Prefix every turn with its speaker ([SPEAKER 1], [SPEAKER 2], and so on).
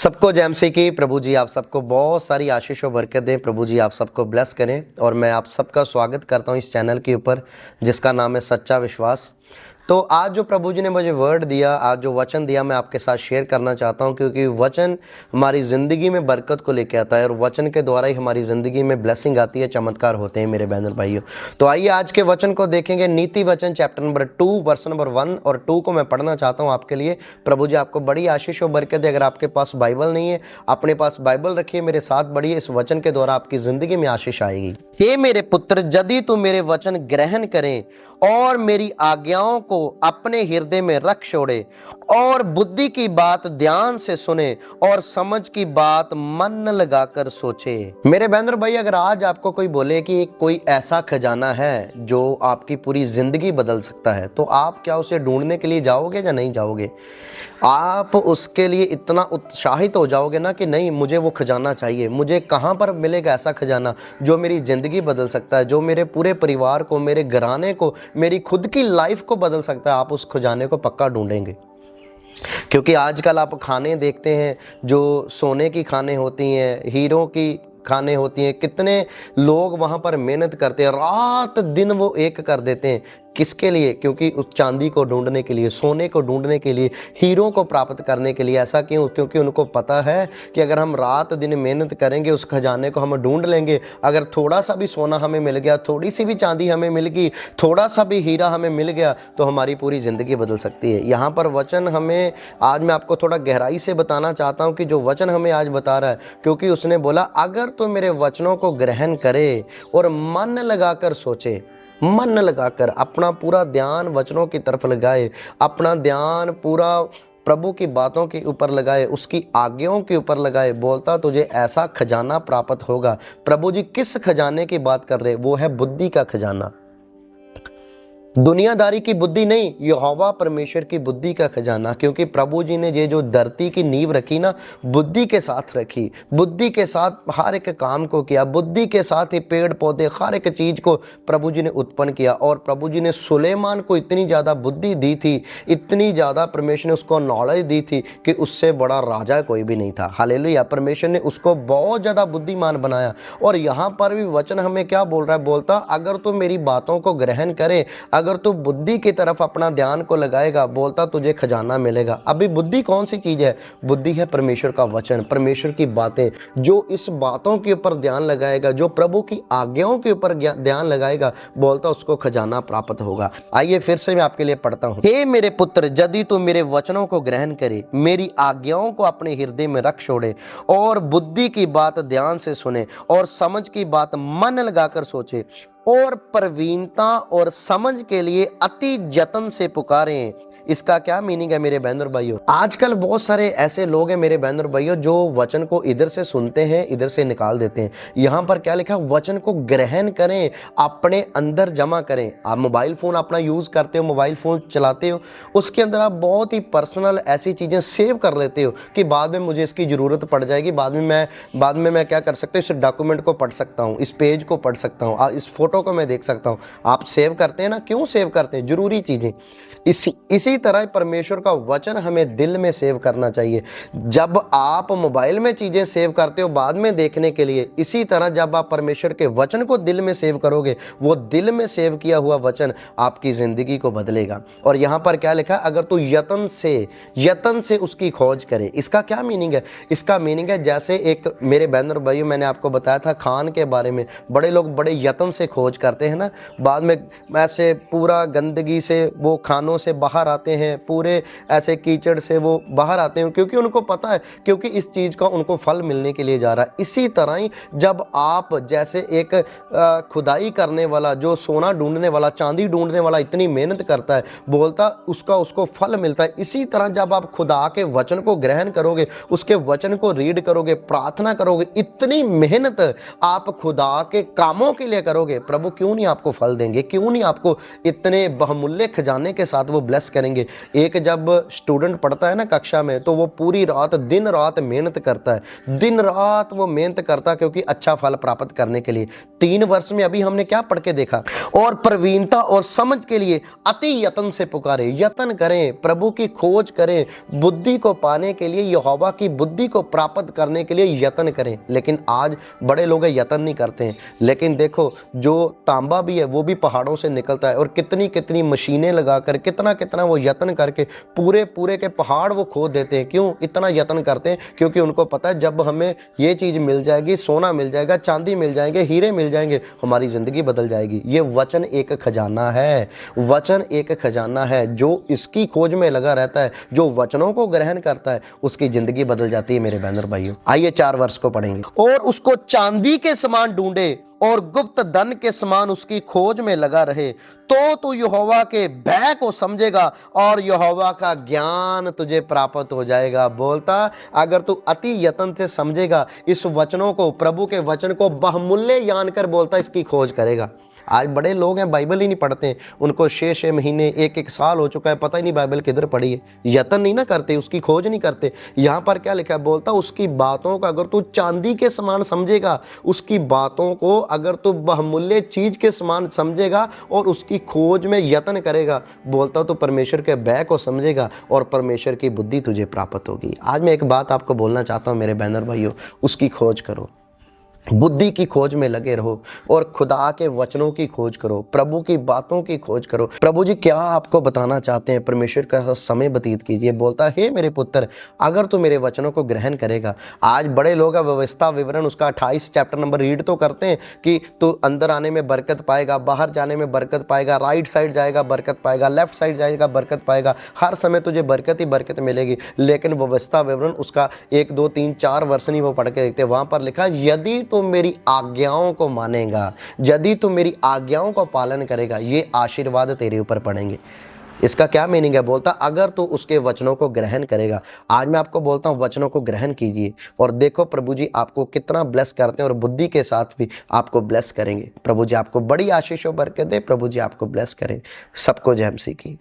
[SPEAKER 1] सबको जय मसीह की। प्रभु जी आप सबको बहुत सारी आशीष और बरकत दें। प्रभु जी आप सबको ब्लेस करें। और मैं आप सबका स्वागत करता हूं इस चैनल के ऊपर जिसका नाम है सच्चा विश्वास। तो आज जो प्रभु जी ने मुझे वर्ड दिया, आज जो वचन दिया, मैं आपके साथ शेयर करना चाहता हूं, क्योंकि वचन हमारी ज़िंदगी में बरकत को लेकर आता है और वचन के द्वारा ही हमारी ज़िंदगी में ब्लेसिंग आती है, चमत्कार होते हैं मेरे बहन और भाइयों। तो आइए आज के वचन को देखेंगे। नीति वचन चैप्टर नंबर 2 वर्स नंबर 1 और 2 को मैं पढ़ना चाहता हूँ आपके लिए। प्रभु जी आपको बड़ी आशीष और बरकत दे। अगर आपके पास बाइबल नहीं है, अपने पास बाइबल रखिए, मेरे साथ बढ़िए। इस वचन के द्वारा आपकी ज़िंदगी में आशीष आएगी। हे मेरे पुत्र, यदि तू मेरे वचन ग्रहण करें और मेरी आज्ञाओं को अपने हृदय में रख छोड़े और बुद्धि की बात ध्यान से सुने और समझ की बात मन लगाकर सोचे। मेरे बहन और भाई, अगर आज आपको कोई बोले कि कोई ऐसा खजाना है जो आपकी पूरी जिंदगी बदल सकता है, तो आप क्या उसे ढूंढने के लिए जाओगे या नहीं जाओगे? आप उसके लिए इतना उत्साहित हो जाओगे ना कि नहीं, मुझे वो खजाना चाहिए। मुझे कहाँ पर मिलेगा ऐसा खजाना जो मेरी ज़िंदगी बदल सकता है, जो मेरे पूरे परिवार को, मेरे घराने को, मेरी खुद की लाइफ को बदल सकता है? आप उस खजाने को पक्का ढूंढेंगे। क्योंकि आजकल आप खाने देखते हैं जो सोने की खाने होती हैं, हीरो की खाने होती हैं। कितने लोग वहाँ पर मेहनत करते हैं, रात दिन वो एक कर देते हैं। किसके लिए? क्योंकि उस चांदी को ढूंढने के लिए, सोने को ढूंढने के लिए, हीरो को प्राप्त करने के लिए। ऐसा क्यों? क्योंकि उनको पता है कि अगर हम रात दिन मेहनत करेंगे, उस खजाने को हम ढूंढ लेंगे। अगर थोड़ा सा भी सोना हमें मिल गया, थोड़ी सी भी चांदी हमें मिल गई, थोड़ा सा भी हीरा हमें मिल गया, तो हमारी पूरी ज़िंदगी बदल सकती है। यहाँ पर वचन हमें, आज मैं आपको थोड़ा गहराई से बताना चाहता हूँ कि जो वचन हमें आज बता रहा है, क्योंकि उसने बोला अगर तो मेरे वचनों को ग्रहण करे और मन लगाकर सोचे, मन लगाकर अपना पूरा ध्यान वचनों की तरफ लगाए, अपना ध्यान पूरा प्रभु की बातों के ऊपर लगाए, उसकी आज्ञाओं के ऊपर लगाए, बोलता तुझे ऐसा खजाना प्राप्त होगा। प्रभु जी किस खजाने की बात कर रहे? वो है बुद्धि का खजाना। दुनियादारी की बुद्धि नहीं, यहोवा परमेश्वर की बुद्धि का खजाना। क्योंकि प्रभु जी ने ये जो धरती की नींव रखी ना, बुद्धि के साथ रखी, बुद्धि के साथ हर एक काम को किया, बुद्धि के साथ ही पेड़ पौधे हर एक चीज को प्रभु जी ने उत्पन्न किया। और प्रभु जी ने सुलेमान को इतनी ज़्यादा बुद्धि दी थी, इतनी ज़्यादा परमेश्वर ने उसको नॉलेज दी थी कि उससे बड़ा राजा कोई भी नहीं था। हालेलुया। परमेश्वर ने उसको बहुत ज़्यादा बुद्धिमान बनाया। और यहाँ पर भी वचन हमें क्या बोल रहा है? बोलता अगर तू मेरी बातों को ग्रहण करे, अगर तू बुद्धि की तरफ अपना ध्यान को लगाएगा, बोलता तुझे खजाना मिलेगा। अभी बुद्धि कौन सी चीज है? बुद्धि है परमेश्वर का वचन, परमेश्वर की बातें। जो इस बातों के ऊपर ध्यान लगाएगा, जो प्रभु की आज्ञाओं के ऊपर ध्यान लगाएगा, बोलता उसको खजाना प्राप्त होगा। आइए फिर से मैं आपके लिए पढ़ता हूं। हे मेरे पुत्र, यदि तू मेरे वचनों को ग्रहण करे, मेरी आज्ञाओं को अपने हृदय में रख छोड़े और बुद्धि की बात ध्यान से सुने और समझ की बात मन लगाकर सोचे और प्रवीणता और समझ के लिए अति जतन से पुकारें। इसका क्या मीनिंग है मेरे बहन और भाइयों? आजकल बहुत सारे ऐसे लोग हैं मेरे बहन और भाइयों जो वचन को इधर से सुनते हैं, इधर से निकाल देते हैं। यहाँ पर क्या लिखा? वचन को ग्रहण करें, अपने अंदर जमा करें। आप मोबाइल फ़ोन अपना यूज़ करते हो, मोबाइल फ़ोन चलाते हो, उसके अंदर आप बहुत ही पर्सनल ऐसी चीज़ें सेव कर लेते हो कि बाद में मुझे इसकी ज़रूरत पड़ जाएगी, बाद में मैं क्या कर सकता हूँ? इस डॉक्यूमेंट को पढ़ सकता हूँ, इस पेज को पढ़ सकता हूँ, इस फोटो को मैं देख सकता हूं। आप सेव करते हैं ना? क्यों सेव करते हैं? जरूरी चीजें। इसी तरह परमेश्वर का वचन हमें दिल में सेव करना चाहिए। जब आप मोबाइल में चीजें सेव करते हो बाद में देखने के लिए, इसी तरह जब आप परमेश्वर के वचन को दिल में सेव करोगे, वो दिल में सेव किया हुआ वचन आपकी जिंदगी को बदलेगा। और यहां पर क्या लिखा? अगर तू यत्न से उसकी खोज करे। इसका क्या मीनिंग है? इसका मीनिंग है जैसे एक मेरे बहन और भाइयों, मैंने आपको बताया था खान के बारे में, बड़े लोग बड़े यत्न से खोज करते हैं ना, बाद में ऐसे पूरा गंदगी से वो खानों से बाहर आते हैं, पूरे ऐसे कीचड़ से वो बाहर आते हैं, क्योंकि उनको पता है, क्योंकि इस चीज का उनको फल मिलने के लिए जा रहा है। इसी तरह ही जब आप जैसे एक खुदाई करने वाला, जो सोना ढूंढने वाला, चांदी ढूंढने वाला इतनी मेहनत करता है, बोलता उसको फल मिलता है। इसी तरह जब आप खुदा के वचन को ग्रहण करोगे, उसके वचन को रीड करोगे, प्रार्थना करोगे, इतनी मेहनत आप खुदा के कामों के लिए करोगे, प्रभु क्यों नहीं आपको फल देंगे, क्यों नहीं आपको इतने बहुमूल्य खजाने के साथ वो ब्लेस करेंगे। एक जब स्टूडेंट पढ़ता है ना कक्षा में, तो वो पूरी रात दिन रात मेहनत करता है, दिन रात वो मेहनत करता है, क्योंकि अच्छा फल प्राप्त करने के लिए। 3 वर्ष में अभी हमने क्या पढ़ के देखा, और प्रवीणता और समझ के लिए अति यत्न से पुकारे। यत्न करें, प्रभु की खोज करें, बुद्धि को पाने के लिए, यहोवा की बुद्धि को प्राप्त करने के लिए यत्न करें। लेकिन आज बड़े लोग यत्न नहीं करते हैं। लेकिन देखो, जो तांबा भी है वो भी पहाड़ों से निकलता है, और कितनी कितनी मशीनें लगाकर, कितना कितना वो यत्न करके पूरे पूरे के पहाड़ वो खोद देते हैं। क्यों इतना यत्न करते हैं? क्योंकि उनको पता है जब हमें ये चीज़ मिल जाएगी, सोना मिल जाएगा, चांदी मिल जाएंगे, हीरे मिल जाएंगे, हमारी ज़िंदगी बदल जाएगी। ये वचन एक खजाना है, वचन एक खजाना है। जो इसकी खोज में लगा रहता है, जो वचनों को ग्रहण करता है, उसकी ज़िंदगी बदल जाती है मेरे बहनों भाइयों। आइए 4 वर्ष को पढ़ेंगे। और उसको चांदी के समान ढूंढे और गुप्त धन के समान उसकी खोज में लगा रहे, तो तू यहोवा के भय को समझेगा और यहोवा का ज्ञान तुझे प्राप्त हो जाएगा। बोलता, अगर तू अति यत्न से समझेगा इस वचनों को, प्रभु के वचन को बहुमूल्य जानकर, बोलता इसकी खोज करेगा। आज बड़े लोग हैं बाइबल ही नहीं पढ़ते हैं, उनको 6-6 महीने 1-1 साल हो चुका है, पता ही नहीं बाइबल किधर पढ़ी है। यत्न नहीं ना करते, उसकी खोज नहीं करते। यहाँ पर क्या लिखा है, बोलता उसकी बातों का अगर तू चांदी के समान समझेगा, उसकी बातों को अगर तू बहुमूल्य चीज के समान समझेगा और उसकी खोज में यत्न करेगा, बोलता तो परमेश्वर के भय को समझेगा और परमेश्वर की बुद्धि तुझे प्राप्त होगी। आज मैं एक बात आपको बोलना चाहता हूँ मेरे बहनों भाइयों, उसकी खोज करो, बुद्धि की खोज में लगे रहो और खुदा के वचनों की खोज करो, प्रभु की बातों की खोज करो। प्रभु जी क्या आपको बताना चाहते हैं, परमेश्वर का समय व्यतीत कीजिए। बोलता है, मेरे पुत्र, अगर तू मेरे वचनों को ग्रहण करेगा। आज बड़े लोग व्यवस्था विवरण उसका 28 चैप्टर नंबर रीड तो करते हैं कि तू अंदर आने में बरकत पाएगा, बाहर जाने में बरकत पाएगा, राइट साइड जाएगा बरकत पाएगा, लेफ्ट साइड जाएगा बरकत पाएगा, हर समय तुझे बरकत ही बरकत मिलेगी। लेकिन व्यवस्था विवरण उसका 1, 2, 3, 4 वर्ष नहीं वो पढ़ के देखते। वहां पर लिखा, यदि तू मेरी आज्ञाओं को मानेगा, यदि तू मेरी आज्ञाओं को पालन करेगा, ये आशीर्वाद तेरे ऊपर पड़ेंगे। इसका क्या मीनिंग है? बोलता अगर तू उसके वचनों को ग्रहण करेगा। आज मैं आपको बोलता हूं, वचनों को ग्रहण कीजिए और देखो प्रभु जी आपको कितना ब्लेस करते हैं और बुद्धि के साथ भी आपको ब्लेस करेंगे। प्रभु जी आपको बड़ी आशीष और बरकत दे। प्रभु जी आपको ब्लेस करें। सबको जय मसीह की।